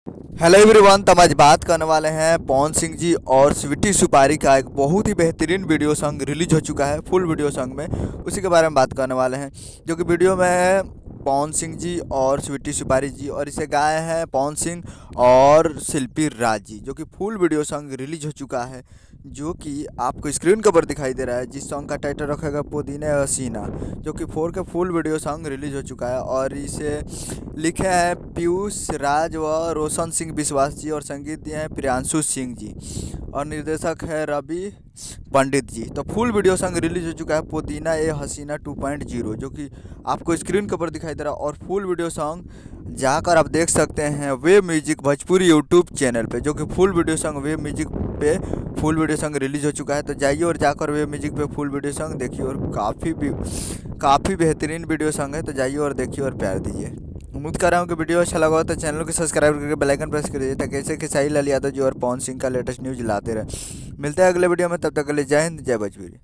Hello everyone, तो हम आज बात करने वाले हैं पवन सिंह जी और स्वीटी सुपारी का एक बहुत ही बेहतरीन वीडियो सॉन्ग रिलीज हो चुका है फुल वीडियो सॉन्ग में। उसी के बारे में बात करने वाले हैं, जो कि वीडियो में है पवन सिंह जी और स्वीटी सुपारी जी, और इसे गाए हैं पवन सिंह और शिल्पी राज जी, जो कि फुल वीडियो सॉन्ग रिलीज हो चुका है, जो कि आपको स्क्रीन के ऊपर दिखाई दे रहा है। जिस सॉन्ग का टाइटल रखेगा पुदीने हसीना, जो कि 4 का फुल वीडियो सॉन्ग रिलीज हो चुका है। और इसे लिखे हैं पीयूष राज व रोशन सिंह विश्वास जी, और संगीत दिए हैं प्रियांशु सिंह जी, और निर्देशक है रवि पंडित जी। तो फुल वीडियो सॉन्ग रिलीज हो चुका है पुदीना ए हसीना 2.0, जो कि आपको स्क्रीन के ऊपर दिखाई दे रहा है। और फुल वीडियो सॉन्ग जाकर आप देख सकते हैं web music Bhojpuri YouTube channel पे, जो कि full video song web music पे फुल वीडियो सॉन्ग रिलीज हो चुका है। तो जाइए और जाकर वेब म्यूजिक पे फुल वीडियो सॉन्ग देखिए, और काफ़ी बेहतरीन वीडियो सॉन्ग है। तो जाइए और देखिए और प्यार दीजिए। उम्मीद कर रहा हूँ कि वीडियो अच्छा लगा हो तो चैनल को सब्सक्राइब करके बेल आइकन प्रेस कर दीजिए, ताकि ऐसे खेसारी लाल यादव जी और पवन सिंह का लेटेस्ट न्यूज़ लाते रहे। मिलते हैं अगले वीडियो में, तब तक के लिए जय हिंद, जय भोजपुरी।